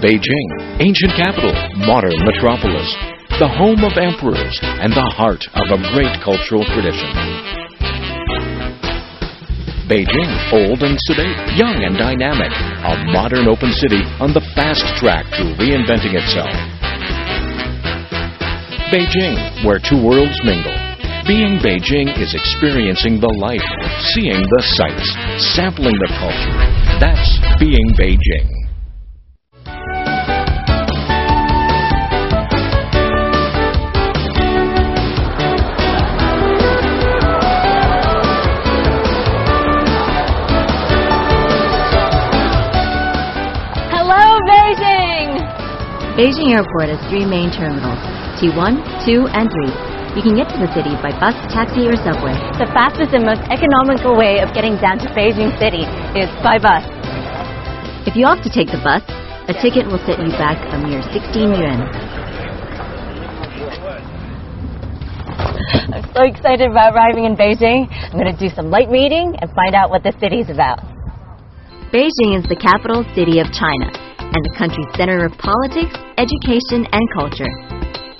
Beijing, ancient capital, modern metropolis, the home of emperors, and the heart of a great cultural tradition. Beijing, old and sedate, young and dynamic, a modern open city on the fast track to reinventing itself. Beijing, where two worlds mingle. Being Beijing is experiencing the life, seeing the sights, sampling the culture. That's being Beijing. Beijing Airport has three main terminals, T1, 2, and 3. You can get to the city by bus, taxi, or subway. The fastest and most economical way of getting down to Beijing City is by bus. If you opt to take the bus, a ticket will set you back a mere 16 yuan. I'm so excited about arriving in Beijing. I'm going to do some light reading and find out what the city is about. Beijing is the capital city of China and the country's center of politics, education, and culture.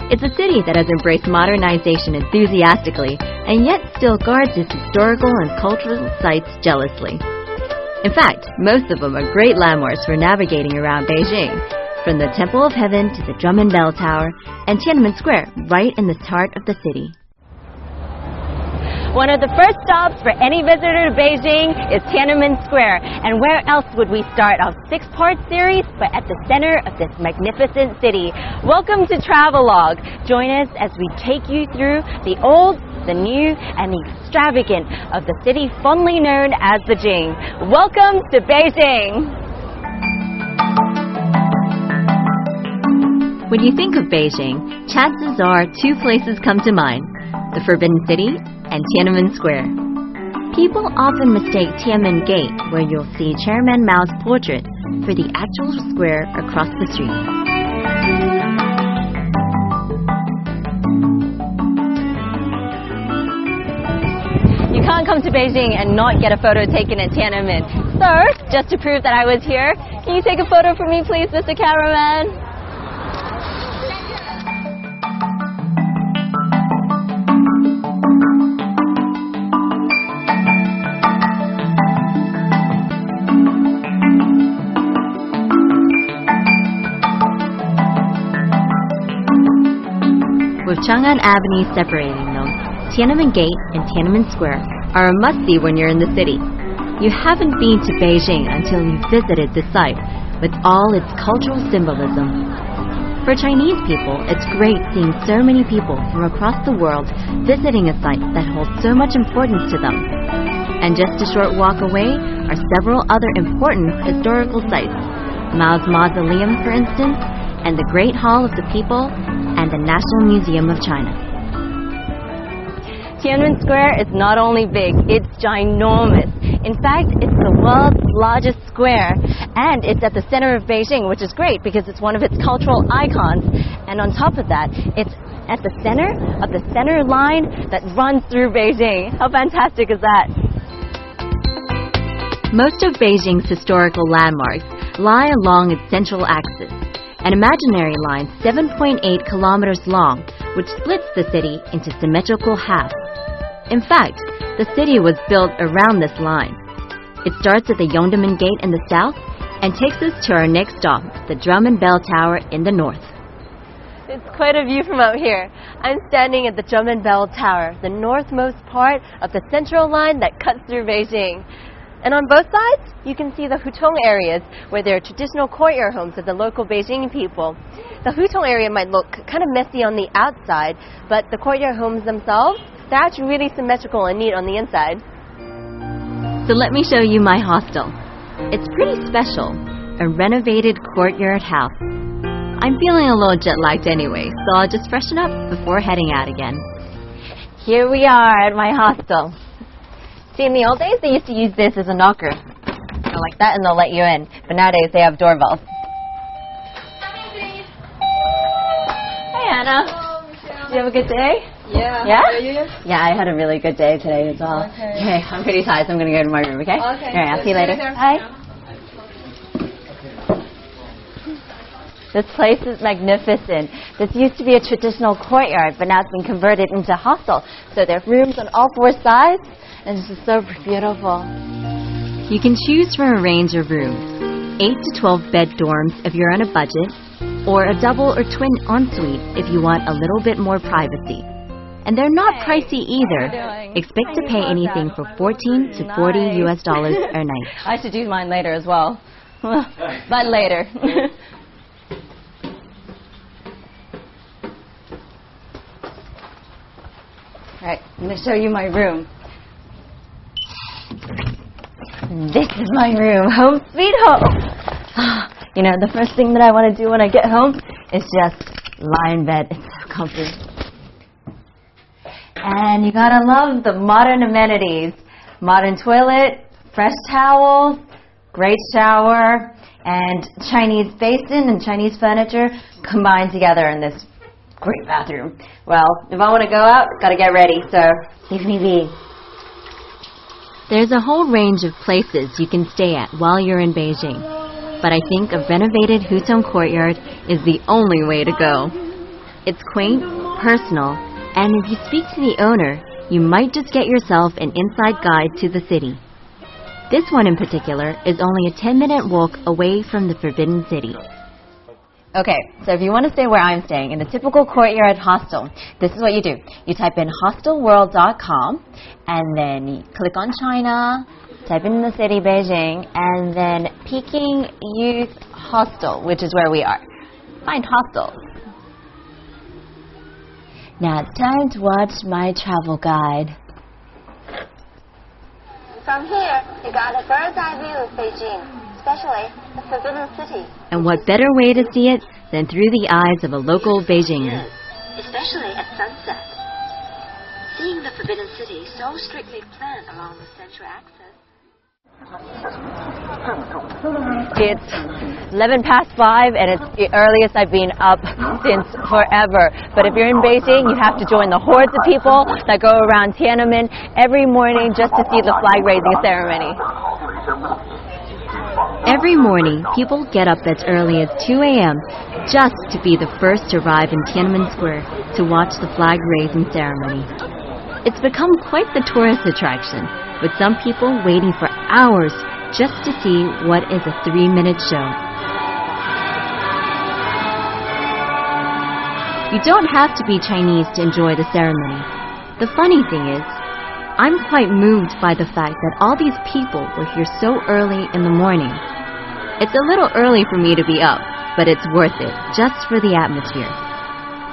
It's a city that has embraced modernization enthusiastically and yet still guards its historical and cultural sites jealously. In fact, most of them are great landmarks for navigating around Beijing, from the Temple of Heaven to the Drum and Bell Tower and Tiananmen Square, right in the heart of the city. One of the first stops for any visitor to Beijing is Tiananmen Square. And where else would we start our 6-part series but at the center of this magnificent city? Welcome to Travelogue. Join us as we take you through the old, the new, and the extravagant of the city fondly known as Beijing. Welcome to Beijing! When you think of Beijing, chances are two places come to mind: the Forbidden City and Tiananmen Square. People often mistake Tiananmen Gate, where you'll see Chairman Mao's portrait, for the actual square across the street. You can't come to Beijing and not get a photo taken at Tiananmen. So, just to prove that I was here, can you take a photo for me, please, Mr. Cameraman? With Chang'an Avenue separating them, Tiananmen Gate and Tiananmen Square are a must-see when you're in the city. You haven't been to Beijing until you've visited the site with all its cultural symbolism. For Chinese people, it's great seeing so many people from across the world visiting a site that holds so much importance to them. And just a short walk away are several other important historical sites: Mao's Mausoleum, for instance, and the Great Hall of the People, and the National Museum of China. Tiananmen Square is not only big, it's ginormous. In fact, it's the world's largest square, and it's at the center of Beijing, which is great because it's one of its cultural icons. And on top of that, it's at the center of the center line that runs through Beijing. How fantastic is that? Most of Beijing's historical landmarks lie along its central axis, an imaginary line 7.8 kilometers long, which splits the city into symmetrical halves. In fact, the city was built around this line. It starts at the Yongdamen Gate in the south and takes us to our next stop, the Drum and Bell Tower in the north. It's quite a view from out here. I'm standing at the Drum and Bell Tower, the northmost part of the central line that cuts through Beijing. And on both sides, you can see the Hutong areas, where there are traditional courtyard homes of the local Beijing people. The Hutong area might look kind of messy on the outside, but the courtyard homes themselves, they're actually really symmetrical and neat on the inside. So let me show you my hostel. It's pretty special, a renovated courtyard house. I'm feeling a little jet-lagged anyway, so I'll just freshen up before heading out again. Here we are at my hostel. See, in the old days, they used to use this as a knocker. Go like that and they'll let you in. But nowadays, they have doorbells. Hey, Anna. Did you have a good day? Yeah. Yeah? Yeah, I had a really good day today as well. Okay, I'm pretty tired, so I'm going to go to my room, okay? Okay. All right, I'll see you later. Bye. This place is magnificent. This used to be a traditional courtyard, but now it's been converted into a hostel. So there are rooms on all four sides, and this is so beautiful. You can choose from a range of rooms, 8 to 12 bed dorms if you're on a budget, or a double or twin ensuite if you want a little bit more privacy. And they're not pricey either. Expect to pay anything from $14 to $40 US a night. I should use mine later as well. But later. Alright, I'm going to show you my room. This is my room. Home sweet home. You know, the first thing that I want to do when I get home is just lie in bed. It's so comfy. And you gotta love the modern amenities. Modern toilet, fresh towels, great shower, and Chinese basin and Chinese furniture combined together in this great bathroom. Well, if I want to go out, gotta get ready, so leave me be. There's a whole range of places you can stay at while you're in Beijing. But I think a renovated Hutong courtyard is the only way to go. It's quaint, personal, and if you speak to the owner, you might just get yourself an inside guide to the city. This one in particular is only a 10-minute walk away from the Forbidden City. Okay, so if you want to stay where I'm staying, in the typical courtyard hostel, this is what you do. You type in hostelworld.com, and then you click on China, type in the city, Beijing, and then Peking Youth Hostel, which is where we are. Find hostels. Now it's time to watch my travel guide. From here, you got a bird's eye view of Beijing, especially the Forbidden City. And what better way to see it than through the eyes of a local Beijinger? Especially at sunset. Seeing the Forbidden City so strictly planned along the central axis. It's 11 past 5, and it's the earliest I've been up since forever. But if you're in Beijing, you have to join the hordes of people that go around Tiananmen every morning just to see the flag-raising ceremony. Every morning, people get up as early as 2 a.m. just to be the first to arrive in Tiananmen Square to watch the flag-raising ceremony. It's become quite the tourist attraction, with some people waiting for hours just to see what is a 3-minute show. You don't have to be Chinese to enjoy the ceremony. The funny thing is, I'm quite moved by the fact that all these people were here so early in the morning. It's a little early for me to be up, but it's worth it just for the atmosphere.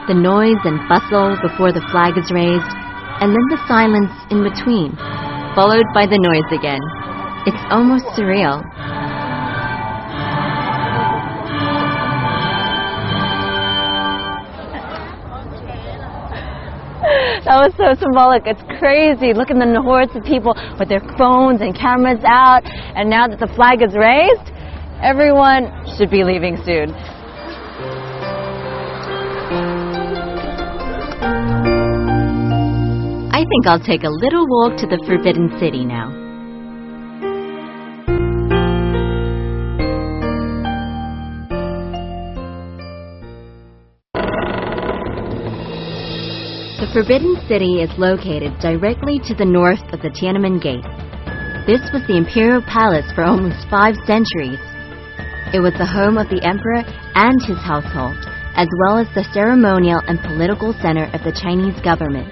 The noise and bustle before the flag is raised, and then the silence in between, followed by the noise again. It's almost surreal. That was so symbolic. It's crazy. Look at the hordes of people with their phones and cameras out. And now that the flag is raised, everyone should be leaving soon. I think I'll take a little walk to the Forbidden City now. The Forbidden City is located directly to the north of the Tiananmen Gate. This was the imperial palace for almost 5 centuries. It was the home of the emperor and his household, as well as the ceremonial and political center of the Chinese government.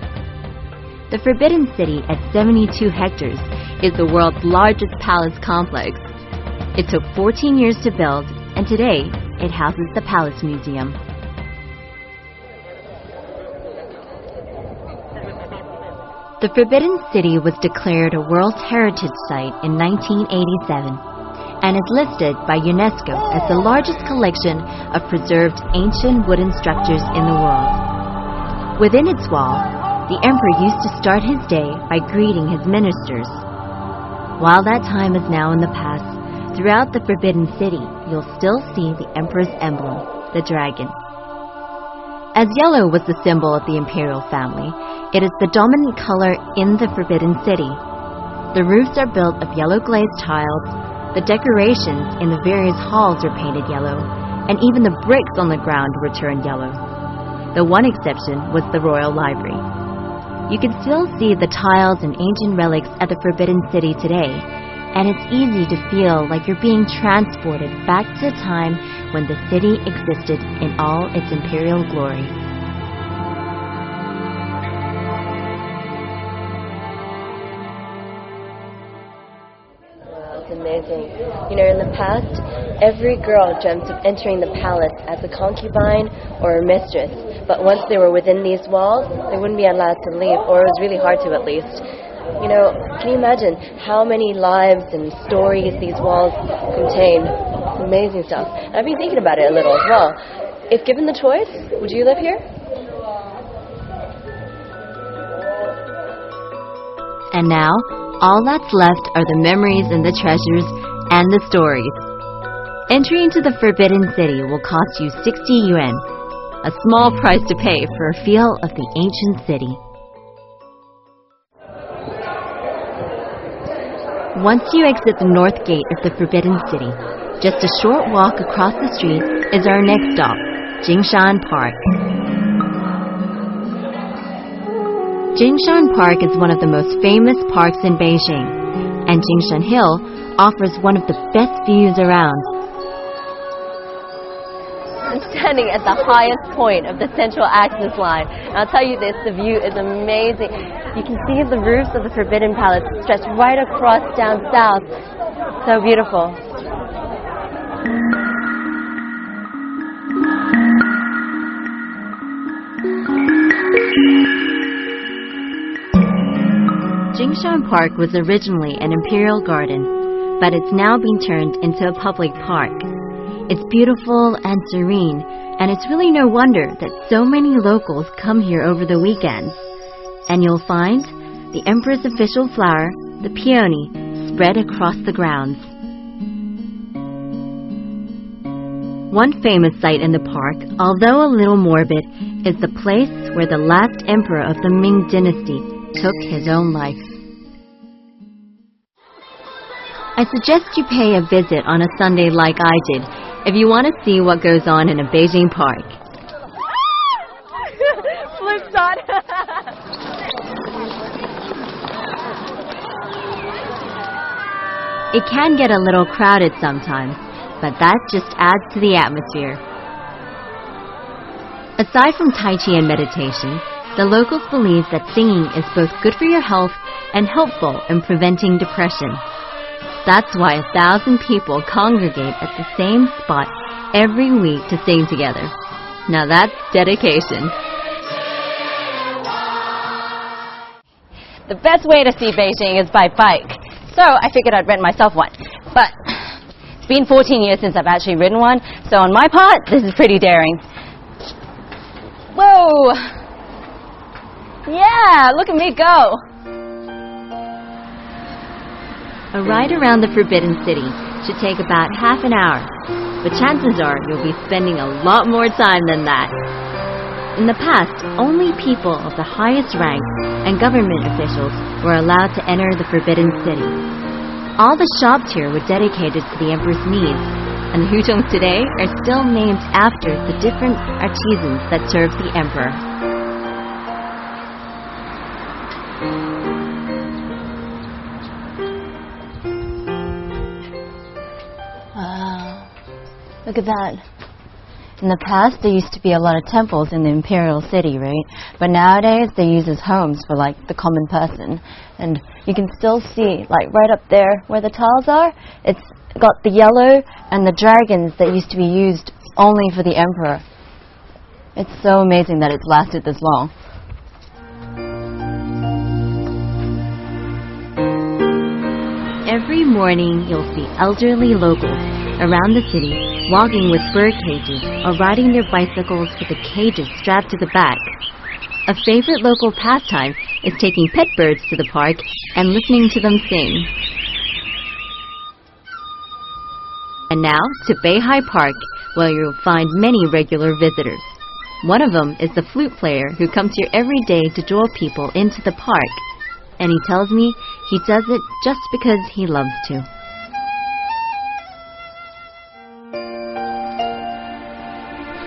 The Forbidden City, at 72 hectares, is the world's largest palace complex. It took 14 years to build, and today it houses the Palace Museum. The Forbidden City was declared a World Heritage Site in 1987 and is listed by UNESCO as the largest collection of preserved ancient wooden structures in the world. Within its wall, the emperor used to start his day by greeting his ministers. While that time is now in the past, throughout the Forbidden City, you'll still see the emperor's emblem, the dragon. As yellow was the symbol of the imperial family, it is the dominant color in the Forbidden City. The roofs are built of yellow glazed tiles, the decorations in the various halls are painted yellow, and even the bricks on the ground were turned yellow. The one exception was the Royal Library. You can still see the tiles and ancient relics at the Forbidden City today, and it's easy to feel like you're being transported back to a time when the city existed in all its imperial glory. Wow, it's amazing. You know, in the past, every girl dreamt of entering the palace as a concubine or a mistress, but once they were within these walls, they wouldn't be allowed to leave, or it was really hard to at least. You know, can you imagine how many lives and stories these walls contain? Amazing stuff. And I've been thinking about it a little as well. If given the choice, would you live here? And now, all that's left are the memories and the treasures and the stories. Entry into the Forbidden City will cost you 60 yuan, a small price to pay for a feel of the ancient city. Once you exit the north gate of the Forbidden City, just a short walk across the street is our next stop, Jingshan Park. Jingshan Park is one of the most famous parks in Beijing, and Jingshan Hill offers one of the best views around. I'm standing at the highest point of the central axis line. And I'll tell you this, the view is amazing. You can see the roofs of the Forbidden Palace stretched right across down south. So beautiful. Jingshan Park was originally an imperial garden, but it's now been turned into a public park. It's beautiful and serene, and it's really no wonder that so many locals come here over the weekends. And you'll find the emperor's official flower, the peony, spread across the grounds. One famous site in the park, although a little morbid, is the place where the last emperor of the Ming dynasty took his own life. I suggest you pay a visit on a Sunday like I did if you want to see what goes on in a Beijing park. Flip shot. It can get a little crowded sometimes, but that just adds to the atmosphere. Aside from Tai Chi and meditation, the locals believe that singing is both good for your health and helpful in preventing depression. That's why 1,000 people congregate at the same spot every week to sing together. Now that's dedication. The best way to see Beijing is by bike. So I figured I'd rent myself one. But it's been 14 years since I've actually ridden one, so on my part, this is pretty daring. Whoa! Yeah, look at me go! A ride around the Forbidden City should take about half an hour, but chances are you'll be spending a lot more time than that. In the past, only people of the highest rank and government officials were allowed to enter the Forbidden City. All the shops here were dedicated to the emperor's needs, and the hutongs today are still named after the different artisans that served the emperor. Wow, look at that. In the past, there used to be a lot of temples in the imperial city, right? But nowadays, they're used as homes for, like, the common person. And you can still see, like, right up there where the tiles are, it's got the yellow and the dragons that used to be used only for the emperor. It's so amazing that it's lasted this long. Every morning, you'll see elderly locals around the city walking with bird cages or riding their bicycles with the cages strapped to the back. A favorite local pastime is taking pet birds to the park and listening to them sing. And now to Beihai Park, where you'll find many regular visitors. One of them is the flute player who comes here every day to draw people into the park. And he tells me he does it just because he loves to.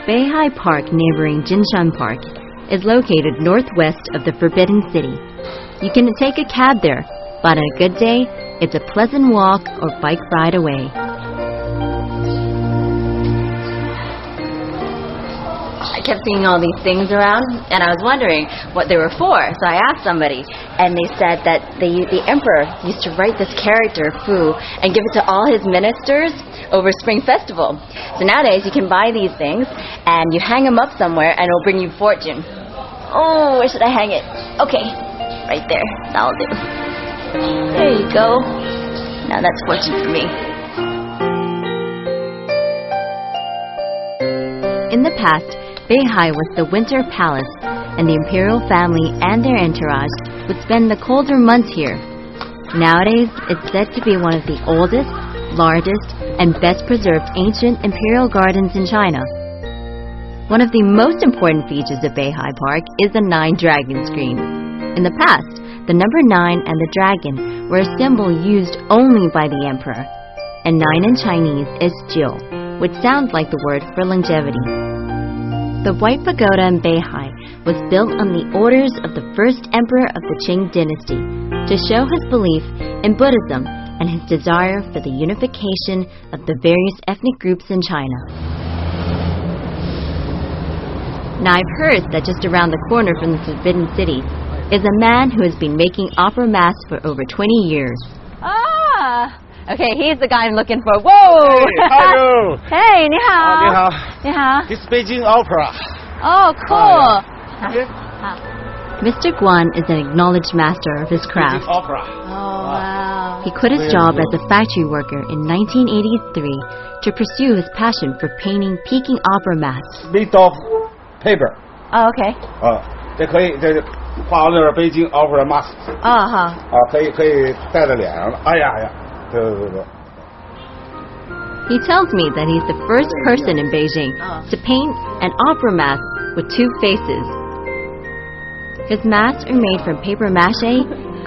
Beihai Park, neighboring Jinshan Park, is located northwest of the Forbidden City. You can take a cab there, but on a good day, it's a pleasant walk or bike ride away. I kept seeing all these things around, and I was wondering what they were for. So I asked somebody, and they said that the emperor used to write this character, Fu, and give it to all his ministers over Spring Festival. So nowadays, you can buy these things, and you hang them up somewhere, and it'll bring you fortune. Oh, where should I hang it? Okay, right there. That'll do. There you go. Now that's fortune for me. In the past, Beihai was the winter palace, and the imperial family and their entourage would spend the colder months here. Nowadays, it's said to be one of the oldest, largest, and best-preserved ancient imperial gardens in China. One of the most important features of Beihai Park is the 9-dragon screen. In the past, the number 9 and the dragon were a symbol used only by the emperor, and 9 in Chinese is jiu, which sounds like the word for longevity. The White Pagoda in Beihai was built on the orders of the first emperor of the Qing dynasty to show his belief in Buddhism and his desire for the unification of the various ethnic groups in China. Now I've heard that just around the corner from the Forbidden City is a man who has been making opera masks for over 20 years. Ah! Okay, he's the guy I'm looking for. Whoa! Hey, how are you? Hey, 你好. 你好. 你好. It's Beijing Opera. Oh, cool. Mr. Guan is an acknowledged master of his craft. Beijing Opera. Oh, wow. He quit his job as a factory worker in 1983 to pursue his passion for painting Peking opera masks. Made of paper. Oh, okay. 这可以这画到那儿北京 Opera mask 啊哈。可以戴在脸上了。哎呀呀，对。 He tells me that he's the first person in Beijing to paint an opera mask with 2 faces. His masks are made from paper mache,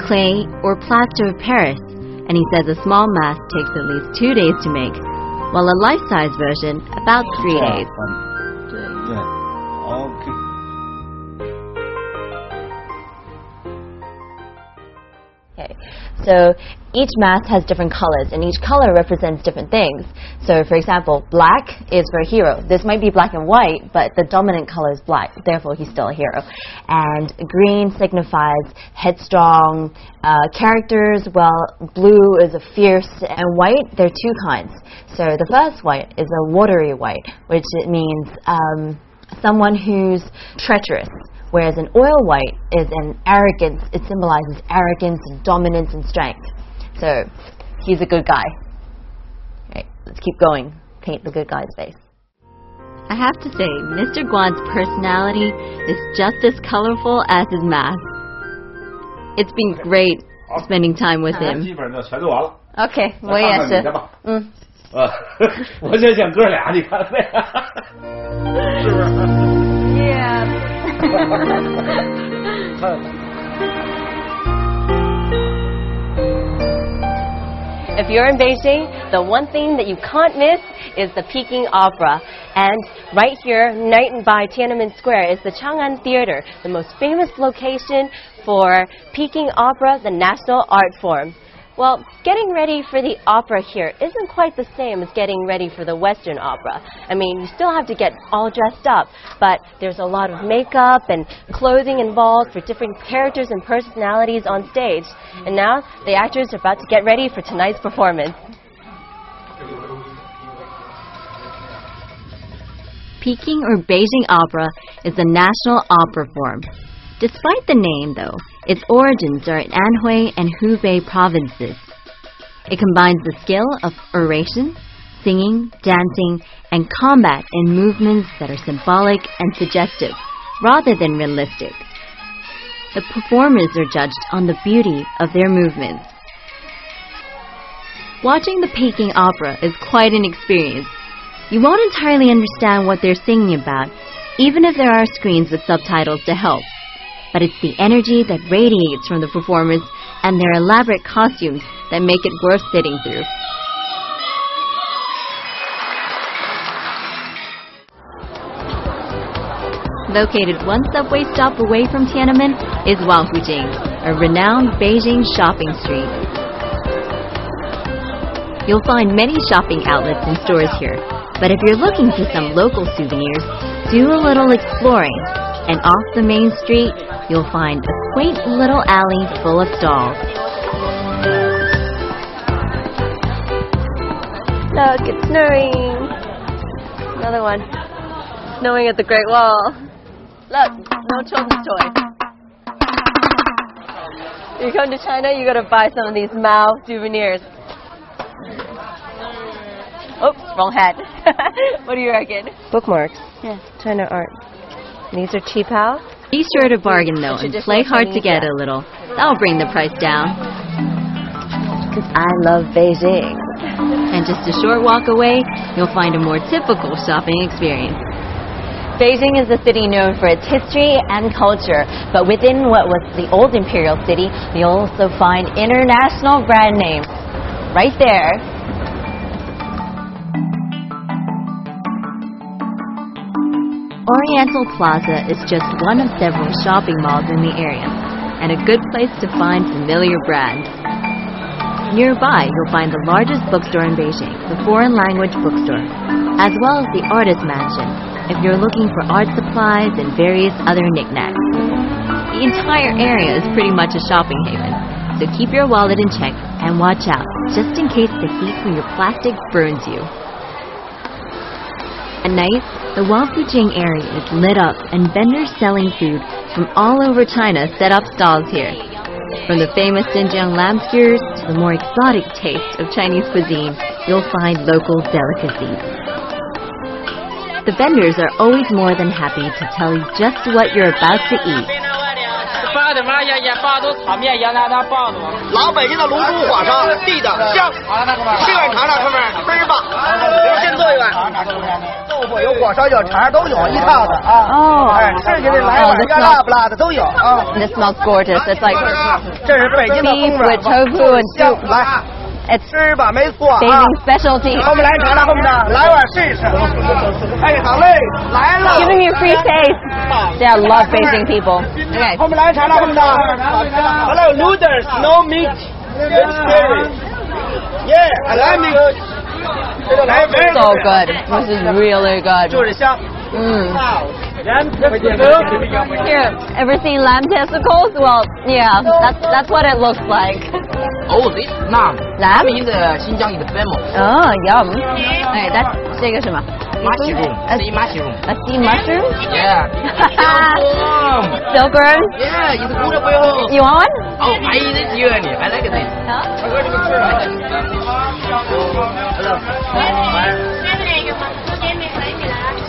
clay, or plaster of Paris, and he says a small mask takes at least 2 days to make, while a life-size version about 3 days. Okay, so each mask has different colors, and each color represents different things. So, for example, black is for a hero. This might be black and white, but the dominant color is black, therefore he's still a hero. And green signifies headstrong characters, while blue is a fierce, and white, there are 2 kinds. So the first white is a watery white, which it means someone who's treacherous. Whereas an oil white is an arrogance. It symbolizes arrogance and dominance and strength. So he's a good guy. Right, let's keep going. Paint the good guy's face. I have to say, Mr. Guan's personality is just as colorful as his mask. It's been great spending time with him. 基本上全做完了。 Okay, 我也是。我就想哥俩，你看那个，是不是？ Yeah. If you're in Beijing, the one thing that you can't miss is the Peking Opera. And right here, right by Tiananmen Square, is the Chang'an Theater, the most famous location for Peking Opera, the national art form. Well, getting ready for the opera here isn't quite the same as getting ready for the Western opera. I mean, you still have to get all dressed up, but there's a lot of makeup and clothing involved for different characters and personalities on stage. And now, the actors are about to get ready for tonight's performance. Peking or Beijing opera is the national opera form. Despite the name, though, its origins are in Anhui and Hubei provinces. It combines the skill of oration, singing, dancing, and combat in movements that are symbolic and suggestive, rather than realistic. The performers are judged on the beauty of their movements. Watching the Peking opera is quite an experience. You won't entirely understand what they're singing about, even if there are screens with subtitles to help. But it's the energy that radiates from the performers and their elaborate costumes that make it worth sitting through. Located one subway stop away from Tiananmen is Wangfujing, a renowned Beijing shopping street. You'll find many shopping outlets and stores here, but if you're looking for some local souvenirs, do a little exploring, and off the main street, you'll find a quaint little alley full of stalls. Look, it's snowing. Another one. Snowing at the Great Wall. Look, no children's toys. You come to China, you gotta buy some of these Mao souvenirs. Oops, wrong hat. What do you reckon? Bookmarks. Yes. China art. These are cheap how? Be sure to bargain though and play hard to get a little. That'll bring the price down. Because I love Beijing. And just a short walk away, you'll find a more typical shopping experience. Beijing is a city known for its history and culture, but within what was the old imperial city, you'll also find international brand names. Right there. Oriental Plaza is just one of several shopping malls in the area, and a good place to find familiar brands. Nearby, you'll find the largest bookstore in Beijing, the foreign language bookstore, as well as the Artist Mansion, if you're looking for art supplies and various other knickknacks. The entire area is pretty much a shopping haven, so keep your wallet in check and watch out, just in case the heat from your plastic burns you. At night, the Wangfujing area is lit up and vendors selling food from all over China set up stalls here. From the famous Xinjiang lamb skewers to the more exotic taste of Chinese cuisine, you'll find local delicacies. The vendors are always more than happy to tell you just what you're about to eat. 发的嘛也爆都炒面原来那爆的嘛。老北京的卤煮火烧，地道香，这碗尝尝，哥们儿倍儿棒。先做一碗。豆腐有火烧有肠都有一套的啊。Oh. 哎，剩下的来碗要辣不辣的都有啊。 This smells gorgeous. It's like 这是北京的 beef 风味 with tofu and 香 soup. 来。 It's 吃吧，没错啊。 Beijing specialty. 后面来尝尝，后面的来碗试一试。哎，好嘞，来了。 Giving me a free taste. Yeah, I love Beijing people. Okay. 后面来尝尝，后面的。Hello noodles, no meat, vegetarian. Yeah, I like meat. So good. This is really good. 就是香。 Here, ever seen lamb testicles? Well, yeah, that's what it looks like. Oh, this lamb. Lamb? In the Xinjiang, the famous. Oh, yum. Okay, that's 这个什么 Mushroom. Sea mushroom. A sea mushroom? Yeah. Silkworm. Silkworm? Yeah, it's good for you. You want one? Oh, I eat this journey. I like this.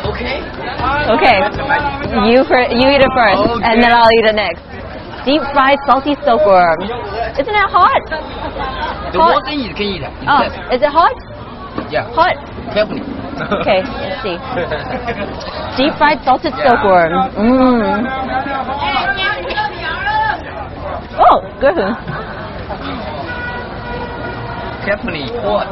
Okay. Okay. You eat it first, Okay. and then I'll eat it next. Deep fried salty silkworm. Isn't it hot? The Hot. more thing you can eat. Oh, is it hot? Yeah. Hot. Carefully. Okay, let's see. Deep fried salted silkworm. Mmm. Oh, good. Carefully. What?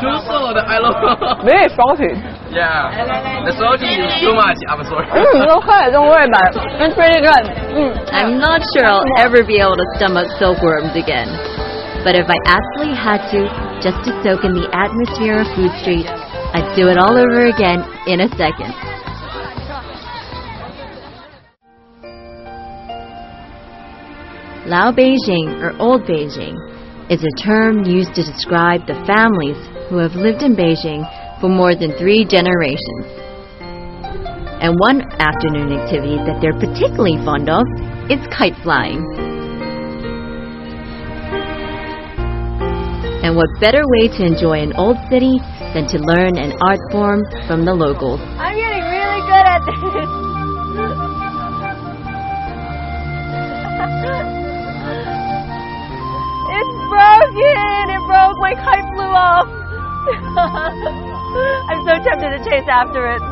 Too salt. I love. Very salty. Yeah. The salty is too much. I'm sorry. Okay, don't worry about it. It's pretty good. I'm not sure I'll ever be able to stomach silkworms again. But if I absolutely had to, just to soak in the atmosphere of Food Street, I'd do it all over again in a second. Lao Beijing, or Old Beijing, is a term used to describe the families who have lived in Beijing for more than 3 generations. And one afternoon activity that they're particularly fond of is kite flying. And what better way to enjoy an old city than to learn an art form from the locals? I'm getting really good at this. It's broken! It broke! My kite flew off! I'm so tempted to chase after it.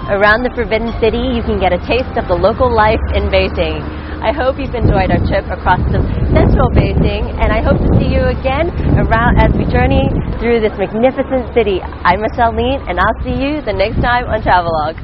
Around the Forbidden City, you can get a taste of the local life in Beijing. I hope you've enjoyed our trip across the central Beijing, and I hope to see you again around as we journey through this magnificent city. I'm Michelle Lean, and I'll see you the next time on Travelogue.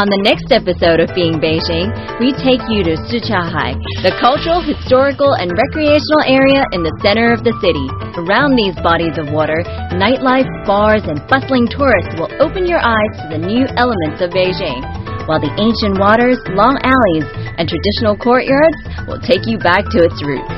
On the next episode of Being Beijing, we take you to Shichahai, the cultural, historical, and recreational area in the center of the city. Around these bodies of water, nightlife, bars, and bustling tourists will open your eyes to the new elements of Beijing, while the ancient waters, long alleys, and traditional courtyards will take you back to its roots.